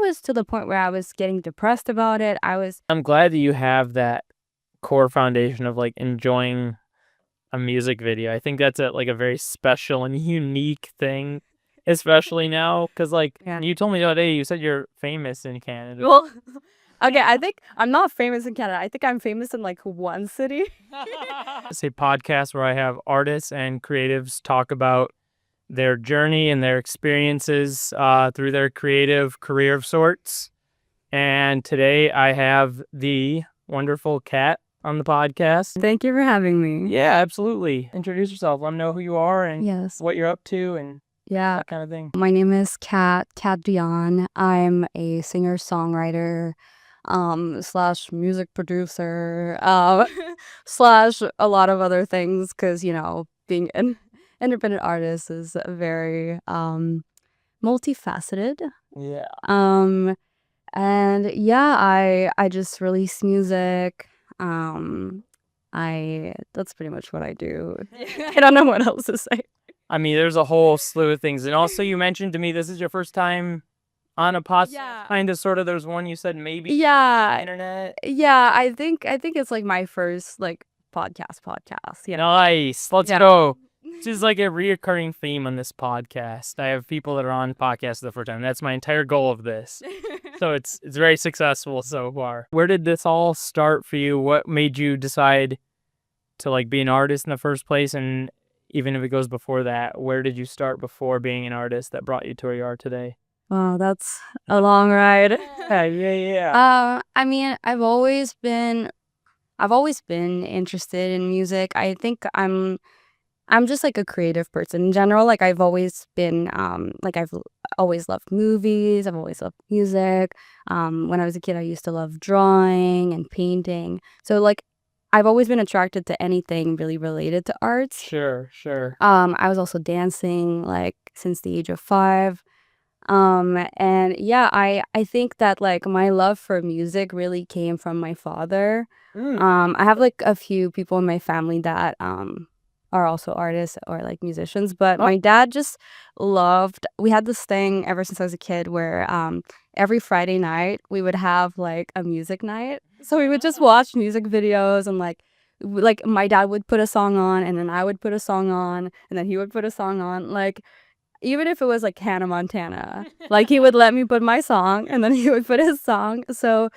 was to the point where I was getting depressed about it. I'm glad that you have that core foundation of like enjoying a music video. I think that's like a very special and unique thing, especially now, because like Yeah. you told me the other day, you said you're famous in Canada. Well, okay, I think I'm not famous in Canada. I think I'm famous in like one city. It's a podcast where I have artists and creatives talk about their journey and their experiences through their creative career of sorts. And today I have the wonderful Kat on the podcast. Thank you for having me. Yeah, absolutely. Introduce yourself. Let them know who you are and Yes. what you're up to and Yeah. that kind of thing. My name is Kat Dion. I'm a singer-songwriter, slash music producer, slash a lot of other things, because, being an independent artist is very multifaceted. Yeah. And yeah, I just release music. That's pretty much what I do. I don't know what else to say. I mean, there's a whole slew of things. And also you mentioned to me this is your first time on a podcast. Yeah. Kind of, sort of. There's one you said maybe. Yeah. Internet. Yeah, I think it's like my first like podcast. Nice. Let's Yeah. go. This is like a reoccurring theme on this podcast. I have people that are on podcasts the first time. That's my entire goal of this. So it's very successful so far. Where did this all start for you? What made you decide to like be an artist in the first place? And even if it goes before that, where did you start before being an artist that brought you to where you are today? Wow, that's a long ride. Yeah. I mean, I've always been interested in music. I think I'm just like a creative person in general. Like I've always been I've always loved movies. I've always loved music. When I was a kid, I used to love drawing and painting. So like I've always been attracted to anything really related to arts. Sure. I was also dancing like since the age of 5. And yeah, I think that like my love for music really came from my father. I have like a few people in my family that are also artists or like musicians, but my dad just we had this thing ever since I was a kid where every Friday night we would have like a music night. So we would just watch music videos and like my dad would put a song on and then I would put a song on and then he would put a song on. Like even if it was like Hannah Montana, like he would let me put my song and then he would put his song. So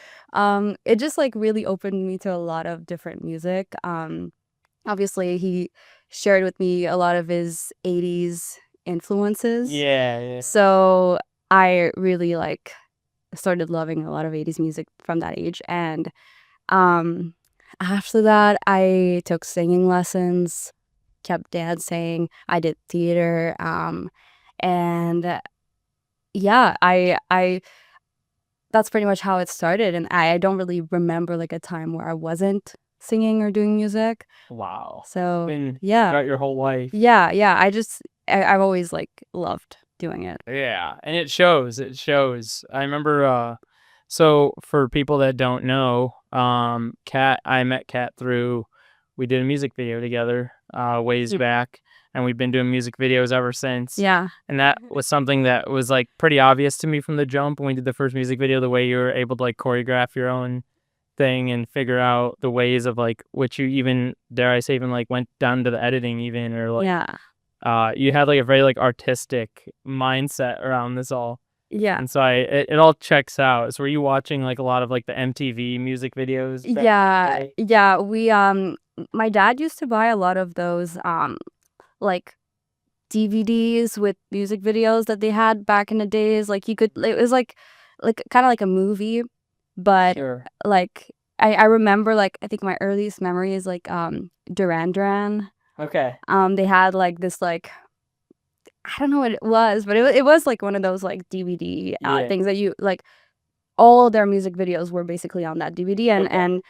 it just like really opened me to a lot of different music. Obviously he shared with me a lot of his 80s influences. Yeah. So I really like started loving a lot of 80s music from that age. And after that, I took singing lessons, kept dancing, I did theater, and yeah, I that's pretty much how it started. And I don't really remember like a time where I wasn't singing or doing music. Wow. So Been yeah, throughout your whole life. yeah. I've always like loved doing it. Yeah, and it shows. I remember so for people that don't know, I met Kat through we did a music video together ways back, and we've been doing music videos ever since. Yeah. And that was something that was like pretty obvious to me from the jump when we did the first music video, the way you were able to like choreograph your own thing and figure out the ways of like which you even, dare I say, even like went down to the editing even, or like Yeah. you had like a very like artistic mindset around this all. Yeah. And so it all checks out. So were you watching like a lot of like the MTV music videos back in the Yeah. day? Yeah. My dad used to buy a lot of those like DVDs with music videos that they had back in the days. Like it was like kind of like a movie, but Sure. like I remember like I think my earliest memory is like Duran Duran. Okay. They had like this like I don't know what it was, but it was like one of those like DVD Yeah. things that you like all their music videos were basically on that DVD. Okay. And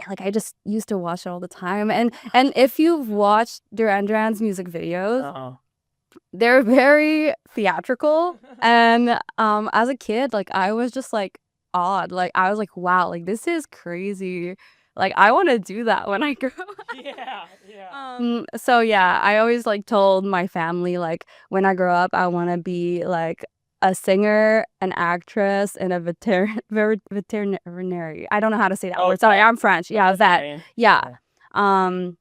like I just used to watch it all the time. And if you've watched Duran Duran's music videos, Uh-oh. they're very theatrical. And as a kid, like I was just like awed. Like I was like, wow, like this is crazy. Like I want to do that when I grow up. Yeah. So yeah, I always like told my family like when I grow up I want to be like a singer, an actress, and a veterinary. I don't know how to say that word. Sorry, I'm French. Yeah, vet. Yeah. Um,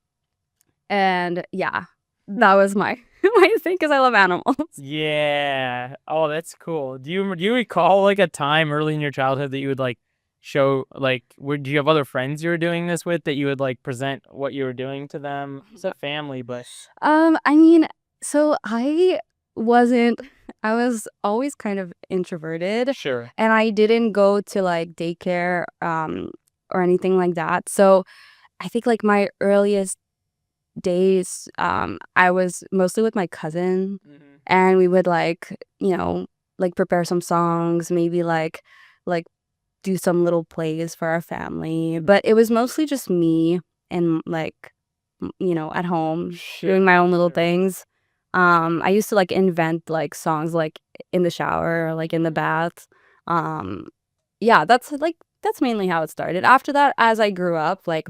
and yeah, that was my my thing because I love animals. Yeah. Oh, that's cool. Do you recall like a time early in your childhood that you would like show like would you have other friends you were doing this with that you would like present what you were doing to them? It's a family, but I mean, so I was always kind of introverted, sure. and I didn't go to like daycare or anything like that. So I think like my earliest days, I was mostly with my cousin, and we would like, like prepare some songs, maybe like do some little plays for our family. But it was mostly just me and like, at home doing my own little things. I used to like invent like songs like in the shower or like in the bath. Um, yeah, that's mainly how it started. After that, as I grew up, like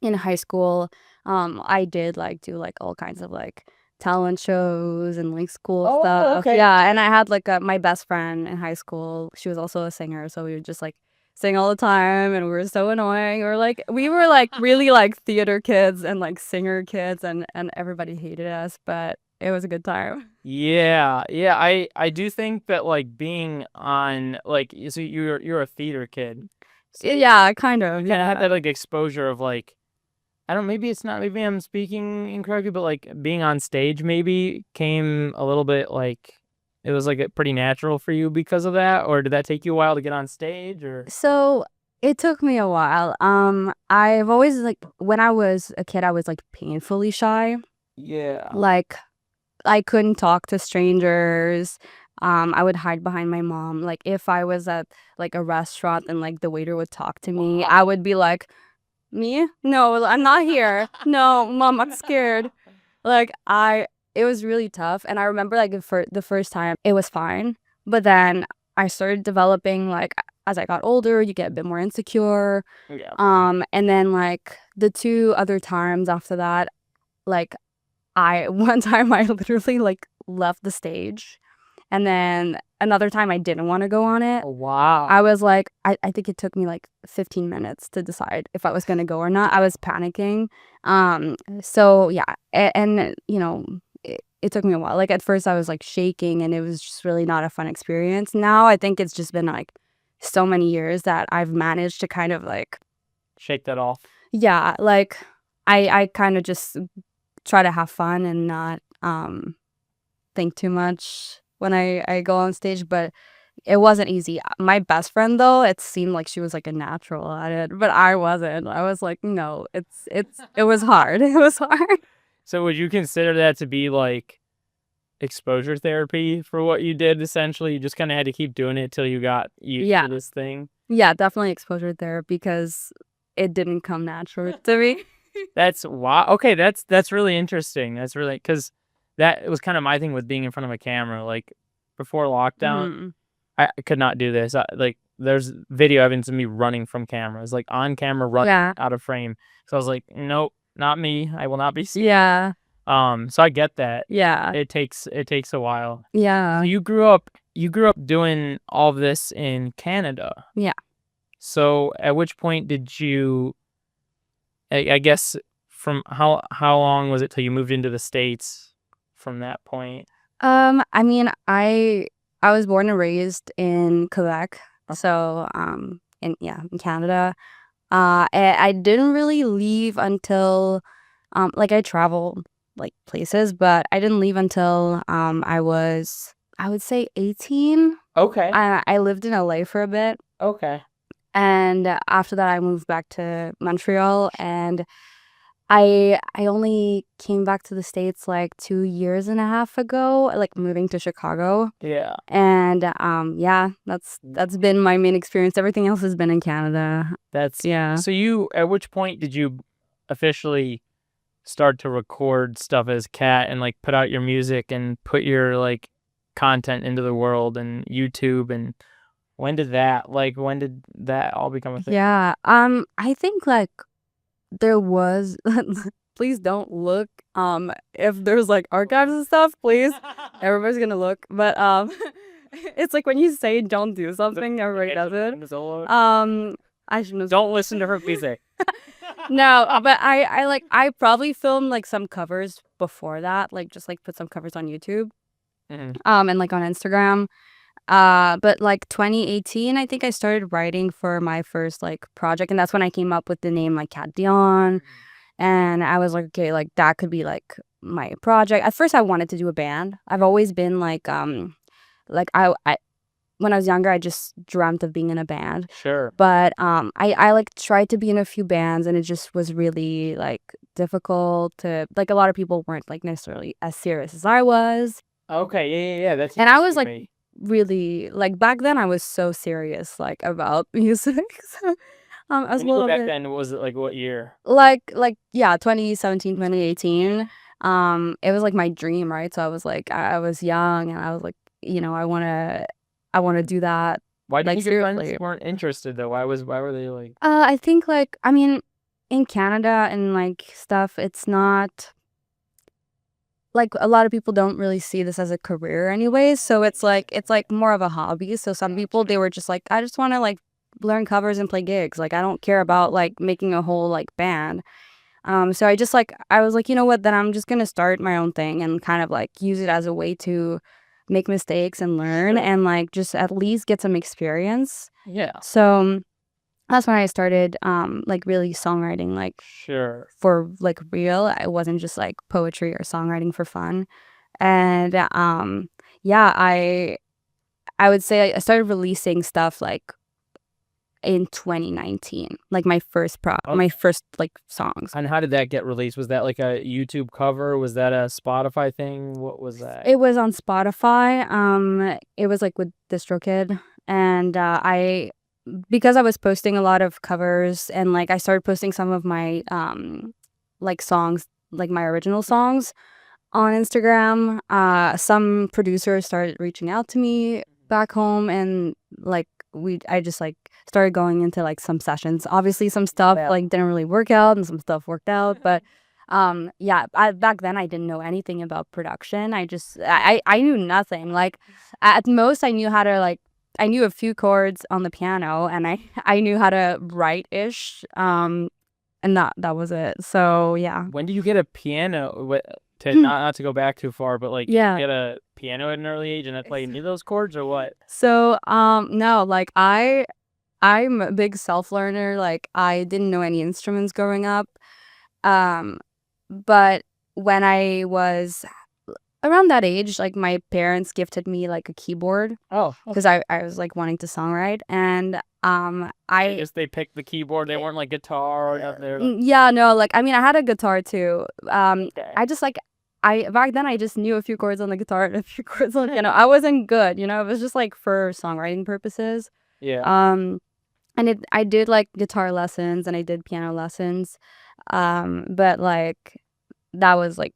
in high school, I did like do like all kinds of like talent shows and like school Oh, stuff. okay. Yeah, and I had like my best friend in high school. She was also a singer, so we would just like sing all the time, and we were so annoying. We were like really like theater kids and like singer kids, and everybody hated us, but it was a good time. Yeah, yeah. I do think that like being on like so you're a theater kid. So Yeah, kind of. you kind of had Yeah. that like exposure of like I don't maybe it's not maybe I'm speaking incorrectly, but like being on stage maybe came a little bit like it was like pretty natural for you because of that, or did that take you a while to get on stage or So it took me a while. I've always like when I was a kid, I was like painfully shy. yeah. Like I couldn't talk to strangers. I would hide behind my mom. Like if I was at like a restaurant and like the waiter would talk to me, I would be like, "Me? No, I'm not here. No, mom, I'm scared." Like it was really tough. And I remember like the first time it was fine, but then I started developing like as I got older, you get a bit more insecure. Yeah. And then like the two other times after that, like one time I literally like left the stage, and then another time I didn't want to go on it. Oh, wow. I was like, I think it took me like 15 minutes to decide if I was gonna go or not. I was panicking. So yeah, and it took me a while. Like at first I was like shaking, and it was just really not a fun experience. Now I think it's just been like so many years that I've managed to kind of like, Shake that off. yeah, like I kind of just try to have fun and not think too much when I go on stage, but it wasn't easy. My best friend though, it seemed like she was like a natural at it, but I wasn't. I was like, no, it was hard. It was hard. So would you consider that to be like exposure therapy for what you did essentially? You just kind of had to keep doing it till you got used Yeah. to this thing. Yeah, definitely exposure therapy because it didn't come natural to me. That's wow. Okay, that's really interesting. That's really because that was kind of my thing with being in front of a camera. Like before lockdown, Mhm. I could not do this. Like there's video evidence of me running from cameras, like on camera, running Yeah. out of frame. So I was like, nope, not me. I will not be seen. Yeah. So I get that. Yeah. It takes a while. Yeah. So you grew up doing all of this in Canada. Yeah. So at which point did you I guess from how long was it till you moved into the States from that point? I mean, I was born and raised in Quebec, so in Canada. I didn't really leave until like I traveled like places, but I didn't leave until I would say 18. Okay. I lived in LA for a bit, Okay. and after that I moved back to Montreal, and I only came back to the States like 2 years and a half ago, like moving to Chicago. Yeah. And yeah, that's been my main experience. Everything else has been in Canada. That's Yeah. So you at which point did you officially start to record stuff as Kat and like put out your music and put your like content into the world and YouTube, and when did that all become a thing? Yeah. I think like there was please don't look if there's like archives and stuff, please. Everybody's gonna look. But It's like when you say don't do something, everybody does it. I shouldn't have. Don't listen to her music. No, but I probably filmed like some covers before that, like just like put some covers on YouTube, Mhm. and like on Instagram. But like 2018, I think I started writing for my first like project, and that's when I came up with the name like Cat Dion. And I was like, okay, like that could be like my project. At first, I wanted to do a band. I've always been like I when I was younger, I just dreamt of being in a band. Sure. But I like tried to be in a few bands, and it just was really like difficult to like. A lot of people weren't like necessarily as serious as I was, Okay. Yeah. That's and I was interesting to like me. really like back then. I was so serious like about music. So, I was When a you go little back bit then, was it like what year? like yeah, 2017, 2018. It was like my dream, right? So I was like I was young, and I was like, I want to do that Why do you like think your friends seriously. weren't interested though? Why were they like? I think like I mean in Canada and like stuff, it's not like a lot of people don't really see this as a career anyways. So it's like more of a hobby. So some people they were just like, I just want to like learn covers and play gigs. Like I don't care about like making a whole like band. So I just like I was like, you know what, then I'm just gonna start my own thing and kind of like use it as a way to make mistakes and learn Sure. and like just at least get some experience. Yeah. So that's when I started like really songwriting like Sure. for like real. It wasn't just like poetry or songwriting for fun. And yeah, I would say I started releasing stuff like in 2019, like my first like songs. And how did that get released? Was that like a YouTube cover? Was that a Spotify thing? What was that? It was on Spotify. It was like with DistroKid, and I because I was posting a lot of covers, and like I started posting some of my like songs, like my original songs on Instagram. Some producers started reaching out to me back home, and like I just like started going into like some sessions. Obviously, some stuff Yeah. like didn't really work out, and some stuff worked out. But yeah, back then I didn't know anything about production. I knew nothing. Like at most, I knew how to like. I knew a few chords on the piano, and I knew how to write ish. And that was it. So yeah. When did you get a piano? To Hmm. not to go back too far, but like Yeah. you get a piano at an early age and then play any of those chords or what? So, no, like I'm a big self-learner. Like I didn't know any instruments growing up. Um, but when I was around that age, like my parents gifted me like a keyboard Oh, because I was like wanting to songwrite, and I just they picked the keyboard. They weren't like guitar or nothing. They were like, yeah, no, like I mean I had a guitar too. okay. I just like I back then I just knew a few chords on the guitar and a few chords on the piano. I wasn't good, you know. It was just like for songwriting purposes. Yeah. And I did like guitar lessons and I did piano lessons. But like that was like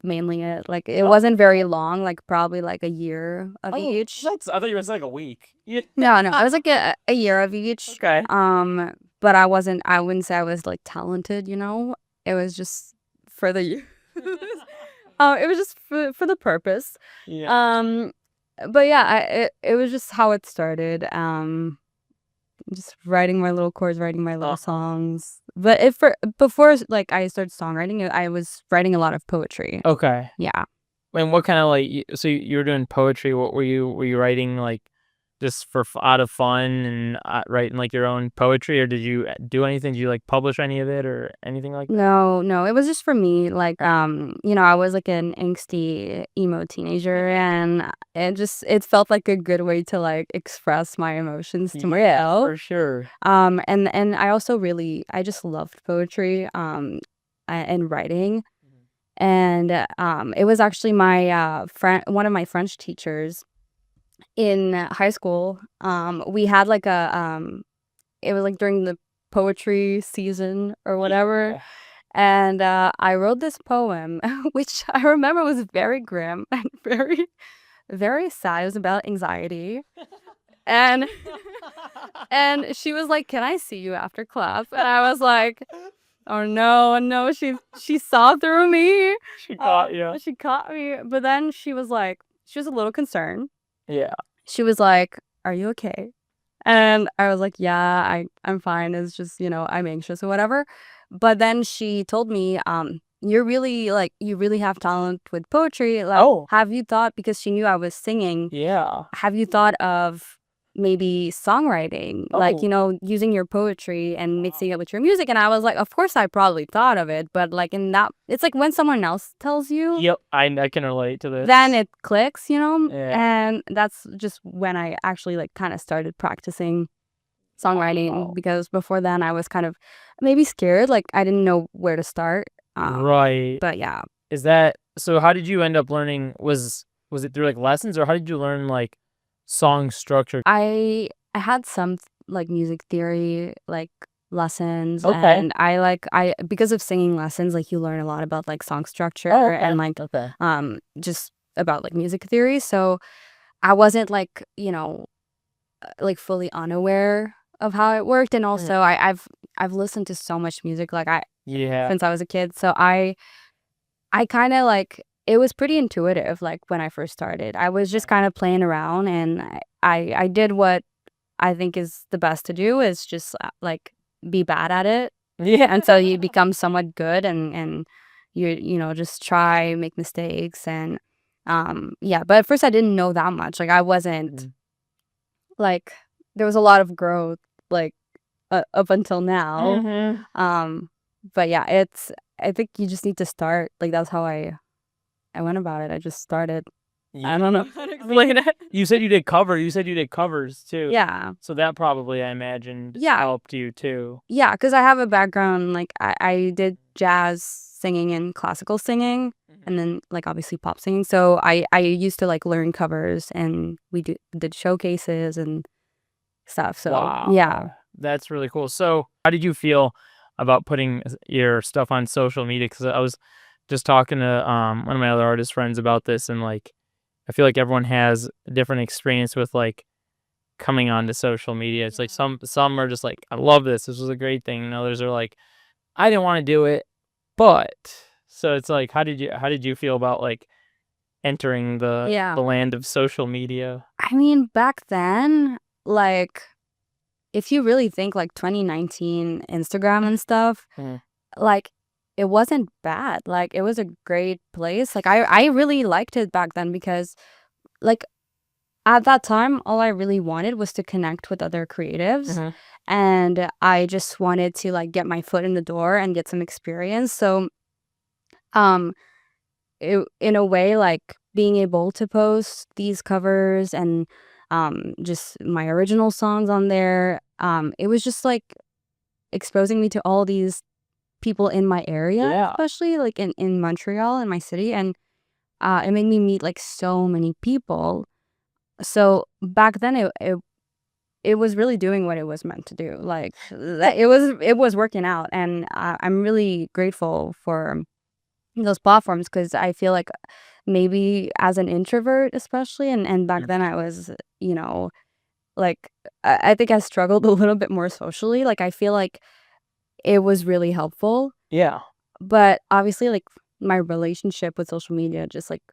mainly it. Like it Oh. wasn't very long, like probably like a year of each. I thought you was like a week. Yeah. No, it was like a year of each. Okay. But I wouldn't say I was like talented, you know. It was just for the it was just for the purpose. Yeah. But yeah, it was just how it started. Just writing my little chords, writing my little songs. But before like I started songwriting, I was writing a lot of poetry. Okay. Yeah. And what kind of like? So you were doing poetry. What were you? Were you writing like just for out of fun and writing like your own poetry, or did you do anything? Did you like publish any of it or anything like that? No, it was just for me. Like, you know, I was like an angsty emo teenager, and it felt like a good way to like express my emotions to myself. For sure. And I also I just loved poetry, and writing. And it was actually my one of my French teachers in high school. We had like it was like during the poetry season or whatever. Yeah. And I wrote this poem, which I remember was very grim and very, very sad. It was about anxiety. And she was like, "Can I see you after class?" And I was like, "Oh no, she saw through me. She caught you. She caught me." But then she was a little concerned. Yeah. she was like, "Are you okay?" And I was like, "Yeah, I'm fine. It's just, I'm anxious or whatever." But then she told me, "You're really like you really have talent with poetry. Like, Oh, have you thought because she knew I was singing, yeah. have you thought of maybe songwriting? Like, Oh, using your poetry and wow. mixing it with your music?" And I was like, "Of course I probably thought of it, but like in that it's like when someone else tells you, Yep, I can relate to then this. it clicks. Yeah. And that's just when I actually like kind of started practicing songwriting Wow. because before then I was kind of maybe scared, like I didn't know where to start. Right. But yeah, Is that so? How did you end up learning? Was it through like lessons, or how did you learn like song structure? I had some like music theory like lessons, Okay. and I because of singing lessons, like you learn a lot about like song structure Oh, okay. and like Okay. just about like music theory. So I wasn't like, like fully unaware of how it worked. And Mhm. also I've listened to so much music like I Yeah. since I was a kid. So I kind of like it was pretty intuitive like when I first started. I was just kind of playing around, and I did what I think is the best to do is just like be bad at it Yeah. until you become somewhat good, and just try, make mistakes. And yeah, but at first I didn't know that much. Like I wasn't Mhm. like there was a lot of growth like up until now. Mhm. Um but yeah, it's I think you just need to start. Like that's how I went about it. I just started. Yeah. I don't know how to explain it. You said you did cover. You said you did covers too. Yeah. So that probably, I imagined, Yeah. helped you too. Yeah, because I have a background, like, I did jazz singing and classical singing, and Mhm. then, like, obviously pop singing, so I used to, like, learn covers, and we did showcases and stuff, so yeah. Wow. That's really cool. So, how did you feel about putting your stuff on social media? Because I was just talking to one of my other artist friends about this, and like, I feel like everyone has a different experience with like coming onto social media. It's like Yeah. some are just like, I love this. This was a great thing. And others are like, I didn't want to do it, but so it's like, how did you feel about like entering Yeah. the land of social media? I mean, back then, like, if you really think, like, 2019 Instagram and stuff, Mhm. like, it wasn't bad, like, it was a great place, like, I really liked it back then because, like, at that time, all I really wanted was to connect with other creatives, Mhm. and I just wanted to, like, get my foot in the door and get some experience. So, um, in a way, like, being able to post these covers and, just my original songs on there, it was just, like, exposing me to all these people in my area, Yeah. especially, like, in Montreal, in my city, and, it made me meet, like, so many people. So, back then, it was really doing what it was meant to do. Like it was working out, and I'm really grateful for those platforms because I feel like maybe as an introvert, especially, and back Mhm. then I was, like I think I struggled a little bit more socially. Like I feel like it was really helpful, Yeah. but obviously, like my relationship with social media just like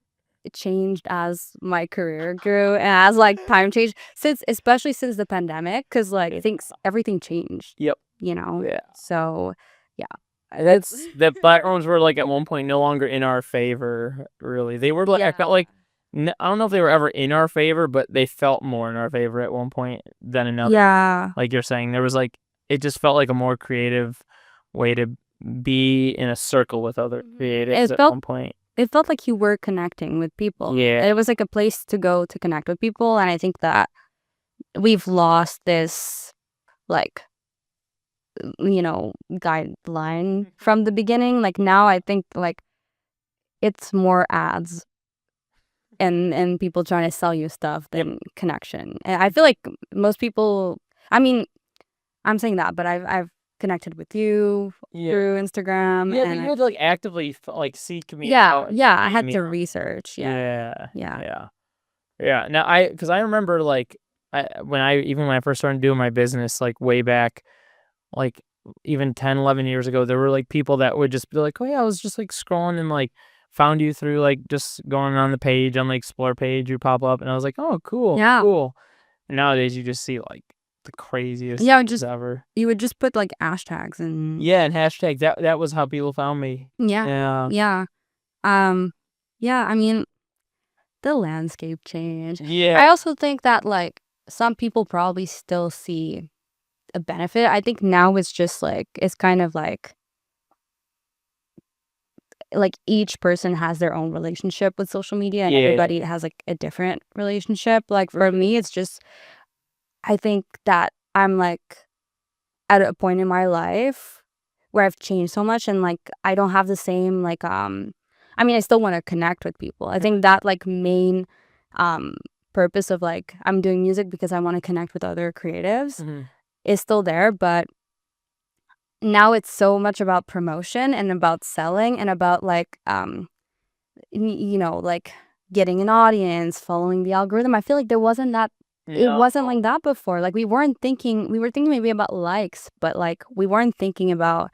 it changed as my career grew and as like time changed since especially since the pandemic because like Yeah. things everything changed, Yep. you know? Yeah. So yeah. That's the platforms were like at one point no longer in our favor, really. They were like I felt Yeah. like I don't know if they were ever in our favor, but they felt more in our favor at one point than another. Yeah. Like you're saying, there was like it just felt like a more creative way to be in a circle with other creatives It at felt one point. it felt like you were connecting with people. Yeah. It was like a place to go to connect with people, and I think that we've lost this like guideline from the beginning. Like now I think like it's more ads and people trying to sell you stuff Yep. than connection. And I feel like most people, I mean, I'm saying that, but I've connected with you Yeah. through Instagram, Yeah, but and you had to like actively like seek me yeah, out and yeah, I find had me to out. research. Yeah. Yeah. Yeah. Yeah. Yeah. Now because I remember like when I first started doing my business like way back like even 10, 11 years ago, there were like people that would just be like, oh yeah, I was just like scrolling and like found you through like just going on the page on the explore page, you pop up, and I was like, oh, cool, Yeah. cool. And nowadays you just see like the craziest Yeah, things ever. you would just put like hashtags and Yeah, and hashtags. That was how people found me. yeah. Yeah. Yeah, I mean, the landscape changed. Yeah. I also think that like some people probably still see a benefit. I think now it's just like it's kind of like each person has their own relationship with social media and Yeah. everybody has like a different relationship. Like for me, it's just I think that I'm like at a point in my life where I've changed so much and like I don't have the same like I mean I still want to connect with people. I think that like main purpose of like I'm doing music because I want to connect with other creatives Mhm. is still there, but now it's so much about promotion and about selling and about like you know, like getting an audience, following the algorithm. I feel like there wasn't that it No. wasn't like that before. Like we were thinking maybe about likes, but like we weren't thinking about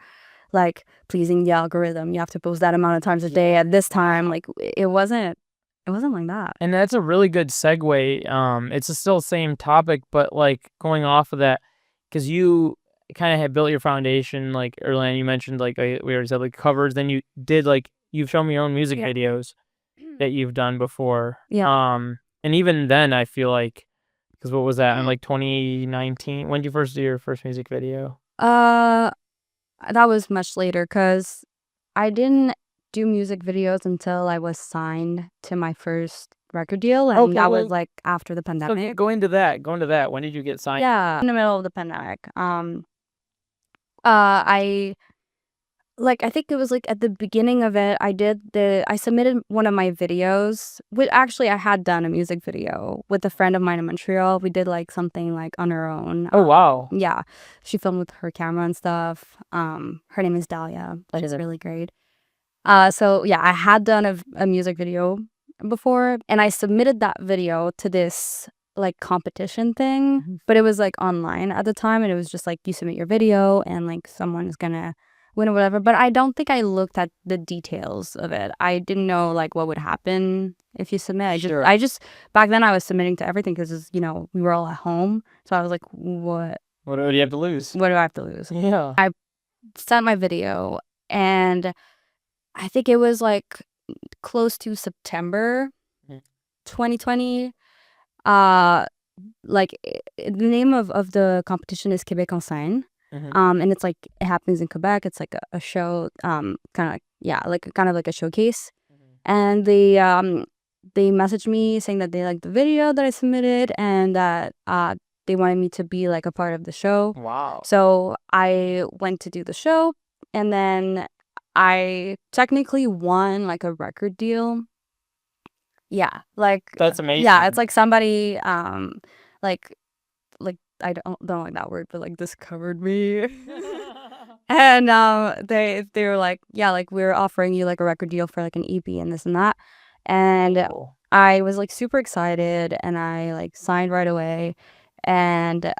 like pleasing the algorithm. You have to post that amount of times a day at this time. Like it wasn't like that. And that's a really good segue. It's still the same topic, but like going off of that, because you kind of had built your foundation, like earlier, and you mentioned like we already said like covers. Then you did like you've shown me your own music Yeah. videos that you've done before. Yeah. And even then, I feel like because what was that in like 2019? When did you first do your first music video? That was much later because I didn't do music videos until I was signed to my first record deal, and Okay, that was well, like after the So pandemic. go into that. Go into that. When did you get signed? Yeah, in the middle of the pandemic. I I think it was like at the beginning of it, I submitted one of my videos. Actually, I had done a music video with a friend of mine in Montreal. We did like something like on our own. Oh wow. Yeah, she filmed with her camera and stuff. Her name is Dahlia. She's really great. So yeah, I had done a music video before, and I submitted that video to this like competition thing, but it was like online at the time, and it was just like you submit your video and like someone is gonna win or whatever. But I don't think I looked at the details of it. I didn't know like what would happen if you submit. Sure. I just back then I was submitting to everything because you know we were all at home, so I was like, what What do you have to lose? do I have to lose? Yeah. I sent my video, and I think it was like close to September Mhm. 2020. The name of the competition is Québec en scène. And it's like it happens in Quebec. It's like a show, kind of like a showcase. And they messaged me saying that they liked the video that I submitted and that they wanted me to be like a part of the show. Wow. So I went to do the show, and then I technically won like a record deal. Yeah, like That's amazing. yeah, it's like somebody like I don't like that word, but like discovered me. And they were like, yeah, like we're offering you like a record deal for like an EP and this and that. And Cool. I was like super excited, and I like signed right away, and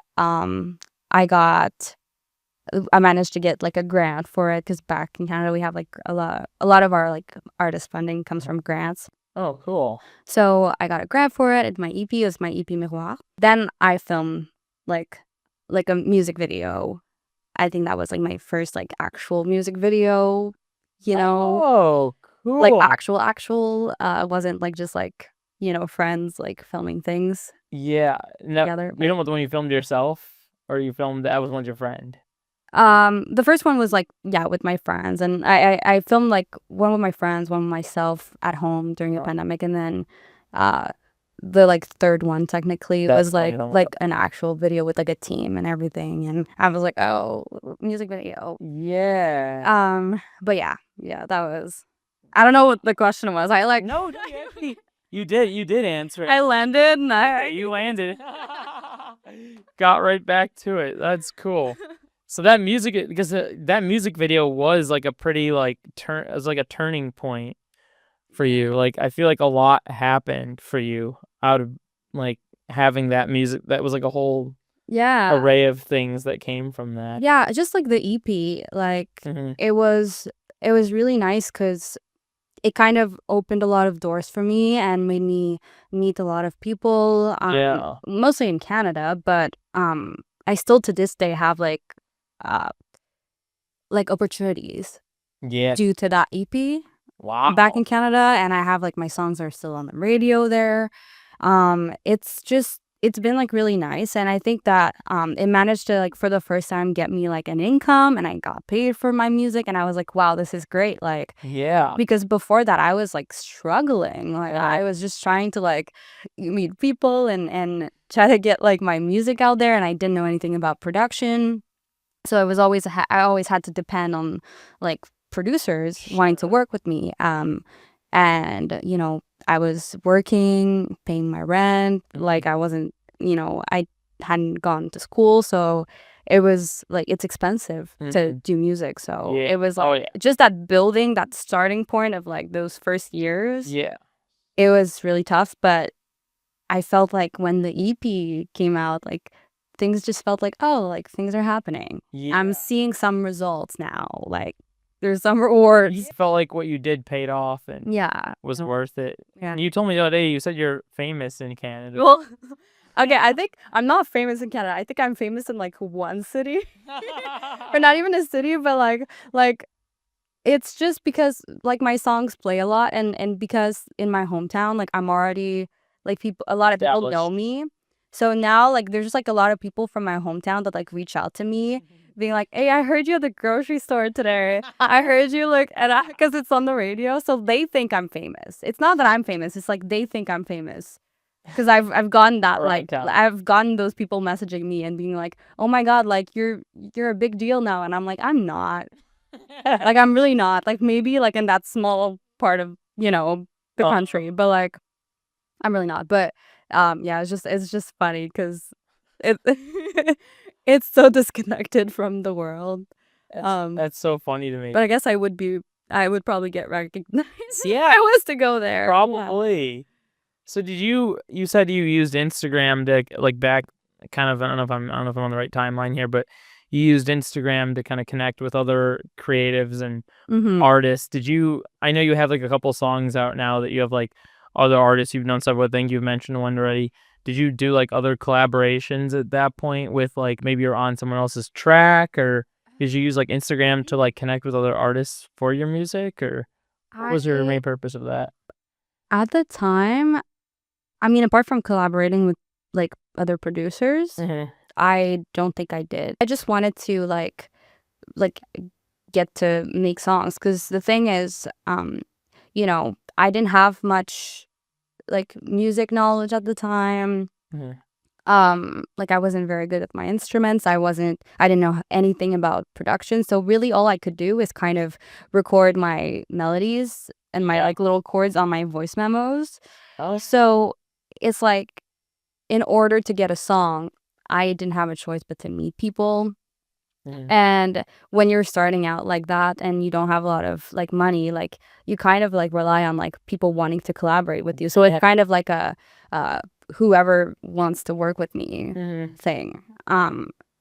I managed to get like a grant for it because back in Canada we have like a lot of our like artist funding comes from grants. Oh, cool. So I got a grant for it. My EP was my EP Miroir. Then I filmed like a music video. I think that was like my first like actual music video, you know, Oh, cool. like actual. It wasn't like just like, you know, friends like filming things Yeah. No, together. you know what the one you filmed yourself, or you filmed that was one with your friend? The first one was like, yeah, with my friends, and I filmed like one with my friends, one with myself at home during the Oh. pandemic, and then the like third one technically That's was like funny. an actual video with like a team and everything, and I was like, oh, music video. Yeah. But yeah, that was. I don't know what the question was. I like No, you did answer it. I landed and You landed. Got right back to it. That's cool. So that music, because that music video was like a pretty like it was like a turning point for you. Like I feel like a lot happened for you out of like having that music. That was like a whole array of things that came from that. Yeah, just like the EP, like Mhm. it was really nice because it kind of opened a lot of doors for me and made me meet a lot of people, Yeah. mostly in Canada, but I still to this day have uh like opportunities Yeah. due to that EP back Wow. in Canada, and I have like my songs are still on the radio there. It's been like really nice, and I think that it managed to like for the first time get me like an income, and I got paid for my music, and I was like, wow, this is great. Like Yeah. because before that I was like struggling. Like I was just trying to like meet people and try to get like my music out there, and I didn't know anything about production. So I always had to depend on like producers wanting to work with me. And I was working, paying my rent. Like I wasn't, I hadn't gone to school, so it was like it's expensive to Mhm. do music. So Yeah. it was Oh, like yeah. just that building, that starting point of like those first years. Yeah. It was really tough, but I felt like when the EP came out, like things just felt like, oh, like things are happening. I'm Yeah. seeing some results now. Like there's some rewards. You felt like what you did paid off and Yeah. was worth it. Yeah. And you told me the other day, you said you're famous in Canada. Well, okay, I think I'm not famous in Canada. I think I'm famous in like one city. Or not even a city, but like it's just because like my songs play a lot, and because in my hometown like I'm already like a lot of people know Established. me. So now like there's just like a lot of people from my hometown that like reach out to me being like, hey, I heard you at the grocery store today. I heard you like and because it's on the radio, so they think I'm famous. It's not that I'm famous, it's like they think I'm famous. Because I've gotten that Right on. I've gotten those people messaging me and being like, oh my god, like you're a big deal now, and I'm like, I'm not. Like I'm really not. Like maybe like in that small part of, the country, but like I'm really not. But yeah, it's just funny because it it's so disconnected from the world. That's so funny to me. But I guess I would probably get recognized if Yeah. I was to go there. Yeah. Probably. So did you said you used Instagram to like back kind of I don't know if I'm on the right timeline here, but you used Instagram to kind of connect with other creatives and Mm-hmm. artists. I know you have like a couple songs out now that you have like other artists you've done stuff with. I think you've mentioned one already. Did you do like other collaborations at that point with like maybe you're on someone else's track, or did you use like Instagram to like connect with other artists for your music, or what was your main purpose of that? At the time, I mean, apart from collaborating with like other producers, Mhm. I don't think I did. I just wanted to like get to make songs because the thing is, I didn't have much like music knowledge at the time. Mhm. Like I wasn't very good at my instruments. I didn't know anything about production. So really all I could do is kind of record my melodies and my Yeah. like little chords on my voice memos. Oh, So it's like in order to get a song, I didn't have a choice but to meet people. mhm. And when you're starting out like that and you don't have a lot of like money, like you kind of like rely on like people wanting to collaborate with you. So it's Yeah. kind of like a whoever wants to work with me Mhm. thing.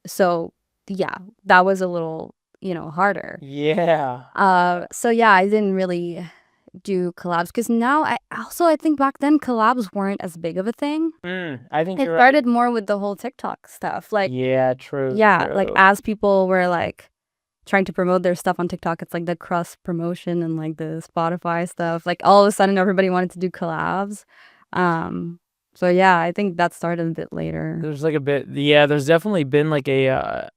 So yeah, that was a little, harder. Yeah. So yeah, I didn't really do collabs because now I think back then collabs weren't as big of a thing. I think It you're right. started more with the whole TikTok stuff. Like Yeah, true. yeah, like True. as people were like trying to promote their stuff on TikTok, it's like the cross promotion and like the Spotify stuff. Like all of a sudden everybody wanted to do collabs. So yeah, I think that started a bit later. There's like a bit, yeah, there's definitely been like a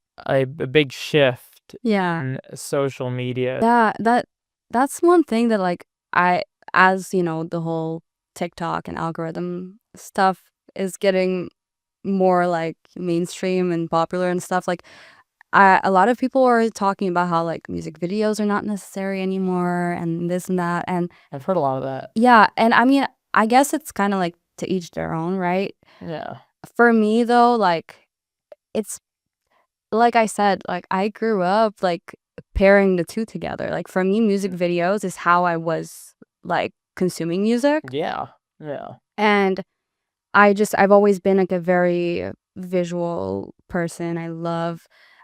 big shift Yeah. in social media. Yeah, that's one thing that like as the whole TikTok and algorithm stuff is getting more like mainstream and popular and stuff, like a lot of people are talking about how like music videos are not necessary anymore and this and that. And I've heard a lot of that. yeah, and I mean, I guess it's kind of like to each their own, right? Yeah. For me though, like it's like I said, like I grew up like pairing the two together. Like for me, music videos is how I was like consuming music. Yeah. Yeah. And I've always been like a very visual person.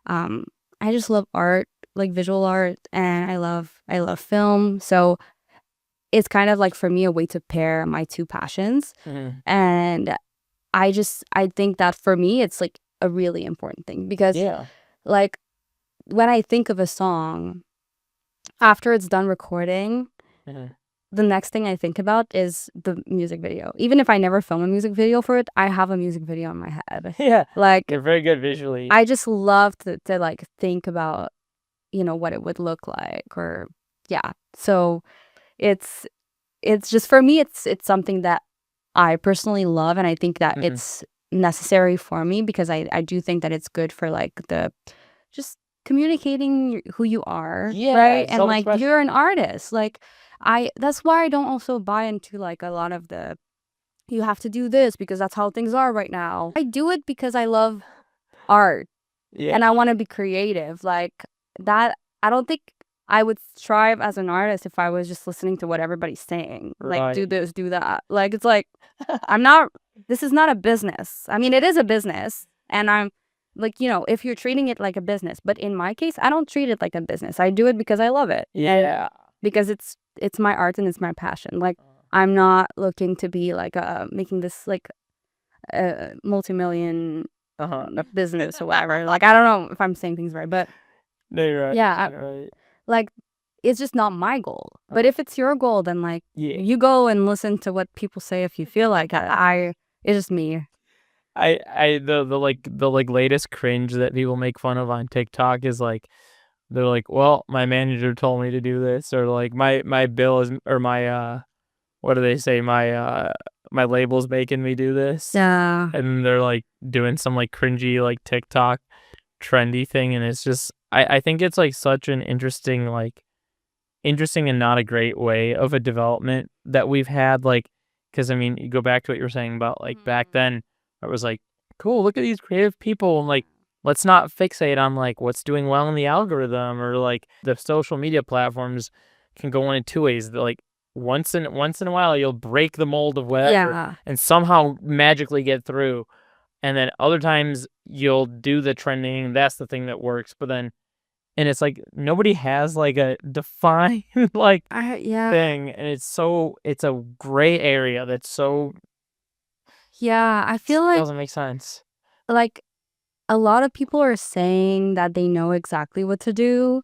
Um I just love art, like visual art, and I love film. So it's kind of like for me a way to pair my two passions. And I think that for me it's like a really important thing because Yeah. like when I think of a song after it's done recording, the next thing I think about is the music video. Even if I never film a music video for it, I have a music video in my head. Yeah. Like They're very good visually. I just love to like think about, you know, what it would look like or yeah. So it's just for me it's something that I personally love, and I think that it's necessary for me because I do think that it's good for like the just communicating who you are, Yeah, right? And like self-expression. you're an artist. Like that's why I don't also buy into like a lot of the you have to do this because that's how things are right now. I do it because I love art Yeah. and I want to be creative. Like that I don't think I would strive as an artist if I was just listening to what everybody's saying. Like do Right. this, do that. Like it's like I'm not this is not a business. I mean, it is a business, and I'm like, you know, if you're treating it like a business, but in my case, I don't treat it like a business. I do it because I love it. And Yeah. because it's my art and it's my passion. Like I'm not looking to be like making this like a multi-million business or whatever. Like I don't know if I'm saying things right, but No, you're right. yeah, You're right. like it's just not my goal. But if it's your goal, then like Yeah. you go and listen to what people say if you feel like it's just me. The latest cringe that people make fun of on TikTok is like they're like, well, my manager told me to do this, or like my bill is, or my what do they say, my label's making me do this. Yeah. And they're like doing some like cringy like TikTok trendy thing, and it's just I think it's like such an interesting and not a great way of a development that we've had, like, because I mean you go back to what you were saying about like back then it was like, cool, look at these creative people, and like let's not fixate on like what's doing well in the algorithm, or like the social media platforms can go one in two ways. Like once in a while you'll break the mold of whatever Yeah. and somehow magically get through, and then other times you'll do the trending, that's the thing that works, but then and it's like nobody has like a defined like Yeah. thing, and it's a gray area that's so Yeah, I feel like doesn't make sense. a lot of people are saying that they know exactly what to do,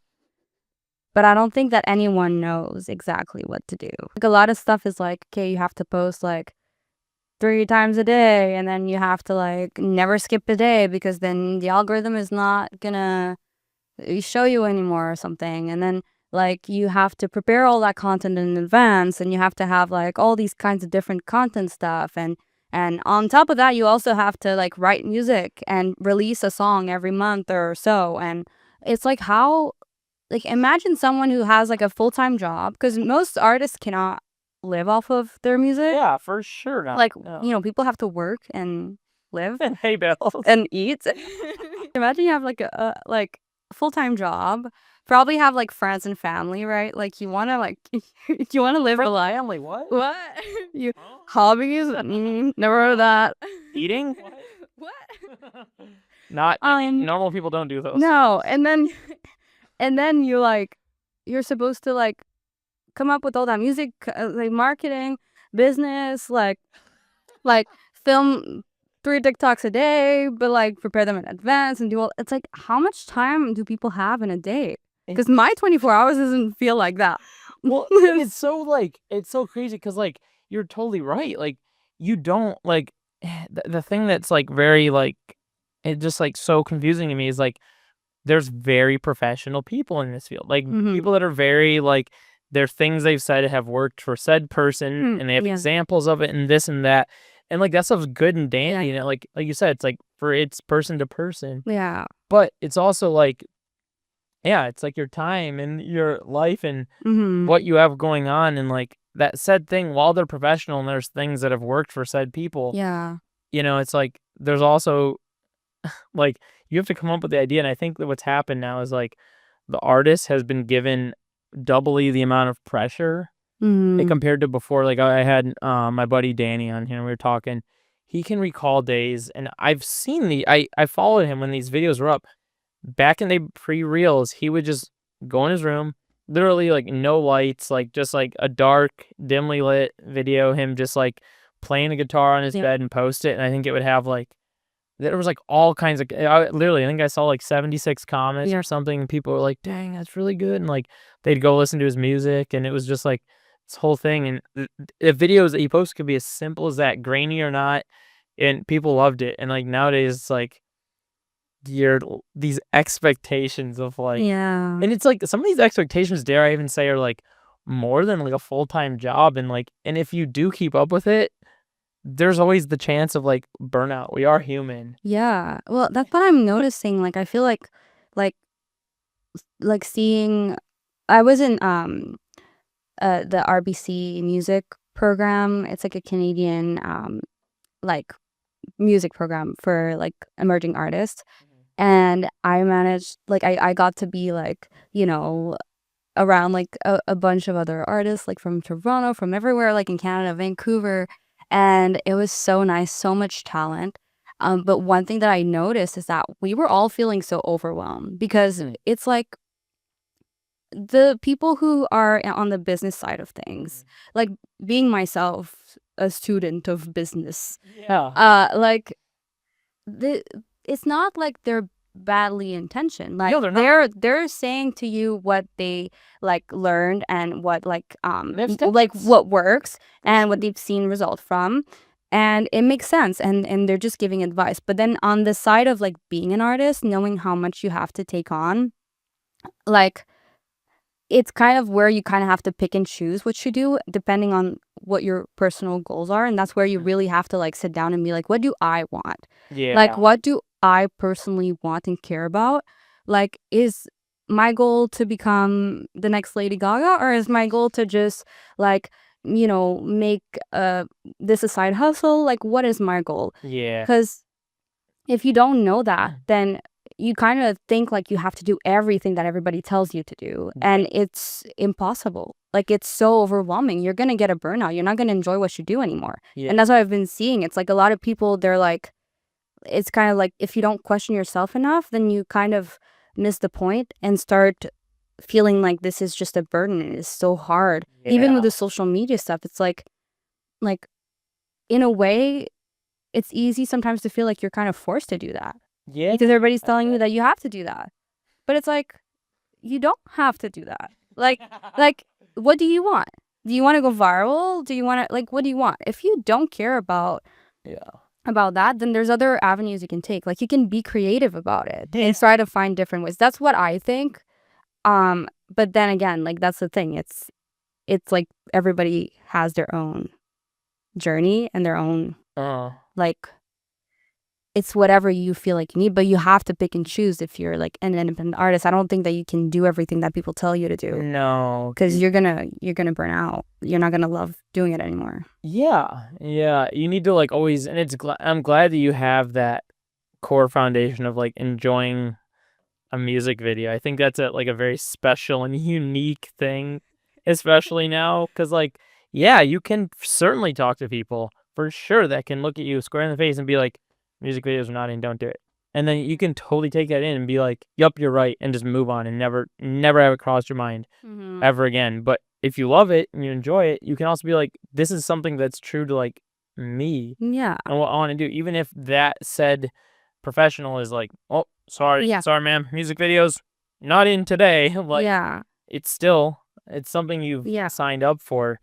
but I don't think that anyone knows exactly what to do. Like a lot of stuff is like, okay, you have to post like 3 times a day, and then you have to like never skip a day because then the algorithm is not gonna show you anymore or something. And then like you have to prepare all that content in advance, and you have to have like all these kinds of different content stuff, and on top of that you also have to like write music and release a song every month or so. And it's like how like imagine someone who has like a full-time job, because most artists cannot live off of their music. Yeah, for sure not. Like No. you know, people have to work and live And hey bills. and eat. Imagine you have like a full-time job, probably have like friends and family, right? Like you want to like you want to live a life. Family, what? What? You hobbies? Never heard of that. Eating? What? Not normal people don't do those. No, and then you like you're supposed to like come up with all that music, like marketing, business, like film 3 TikToks a day, but like prepare them in advance and do all. It's like how much time do people have in a day? Because my 24 hours doesn't feel like that. Well, it's so crazy because like you're totally right. Like you don't like the thing that's like very like it just like so confusing to me is like there's very professional people in this field, like people that are very like there's things they've said have worked for said person, and they have examples of it and this and that, and like that stuff's good and dandy, you know, like you said, it's like it's person to person. Yeah. But it's also like, yeah, it's like your time and your life and what you have going on, and like that said thing, while they're professional and there's things that have worked for said people, Yeah. you know, it's like there's also like you have to come up with the idea. And I think that what's happened now is like the artist has been given doubly the amount of pressure compared to before. Like I had my buddy Danny on here, and we were talking. He can recall days, and I've seen I followed him when these videos were up back in the pre-reels. He would just go in his room, literally like no lights, like just like a dark, dimly lit video, him just like playing a guitar on his Yeah. bed and post it. And I think it would have like, there was like all kinds of, literally, I think I saw like 76 comments Yeah. or something. And people were like, dang, that's really good. And like they'd go listen to his music. And it was just like this whole thing. And the videos that he posts could be as simple as that, grainy or not. And people loved it. And like nowadays, it's like, these expectations of like, Yeah. and it's like some of these expectations, dare I even say, are like more than like a full-time job. And like, and if you do keep up with it, there's always the chance of like burnout. We are human. Yeah. Well, that's what I'm noticing. Like, I feel like seeing, I was in the RBC music program. It's like a Canadian like music program for like emerging artists. And I managed, like, I got to be like, you know, around like a bunch of other artists, like from Toronto, from everywhere, like in Canada, Vancouver. And it was so nice, so much talent. But one thing that I noticed is that we were all feeling so overwhelmed because it's like the people who are on the business side of things, like being myself, a student of business, Yeah. like it's not like they're badly intentioned. Like No, they're not. they're saying to you what they like learned and what like They have like steps. what works and what they've seen result from, and it makes sense, and they're just giving advice. But then on the side of like being an artist, knowing how much you have to take on, like it's kind of where you kind of have to pick and choose what you do depending on what your personal goals are. And that's where you really have to like sit down and be like, what do I want? Yeah. Like, what do I personally want and care about? Like, is my goal to become the next Lady Gaga, or is my goal to just like, you know, make this a side hustle? Like, what is my goal? Yeah. Because if you don't know that, then you kind of think like you have to do everything that everybody tells you to do, and it's impossible. Like, it's so overwhelming. You're gonna get a burnout. You're not gonna enjoy what you do anymore. Yeah. And that's what I've been seeing. It's like a lot of people, they're like, it's kind of like if you don't question yourself enough, then you kind of miss the point and start feeling like this is just a burden. It is so hard. Even with Yeah. the social media stuff, it's like in a way, it's easy sometimes to feel like you're kind of forced to do that Yeah. because everybody's telling you that you have to do that. But it's like, you don't have to do that. Like, what do you want? Do you want to go viral? Do you want to, like, what do you want? If you don't care about Yeah. that, then there's other avenues you can take. Like, you can be creative about it and try to find different ways. That's what I think. But then again, like, that's the thing. It's like everybody has their own journey and their own, like, it's whatever you feel like you need, but you have to pick and choose if you're like an independent artist. I don't think that you can do everything that people tell you to do, No. because you're gonna burn out. You're not gonna love doing it anymore. Yeah. Yeah. You need to like always, and I'm glad that you have that core foundation of like enjoying a music video. I think that's like a very special and unique thing, especially now, because like, yeah, you can certainly talk to people for sure that can look at you square in the face and be like, music videos are not in, don't do it. And then you can totally take that in and be like, yup, you're right, and just move on and never have it cross your mind ever again. But if you love it and you enjoy it, you can also be like, this is something that's true to like me Yeah. and what I want to do. Even if that said professional is like, oh, sorry, Yeah. ma'am, music videos not in today. Like, Yeah. it's something you've Yeah. signed up for.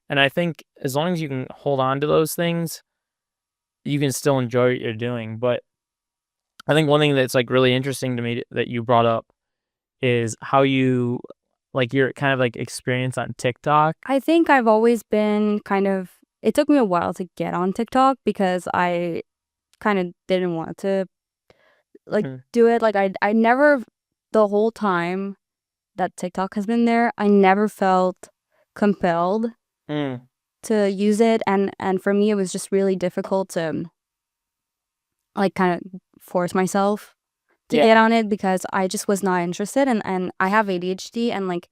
And I think as long as you can hold on to those things, you can still enjoy what you're doing. But I think one thing that's like really interesting to me that you brought up is how you like your kind of like experience on TikTok. I think I've always been kind of, it took me a while to get on TikTok because I kind of didn't want to like do it. Like, I never, the whole time that TikTok has been there, I never felt compelled to use it, and for me it was just really difficult to like kind of force myself to get on it because I just was not interested, and I have ADHD, and like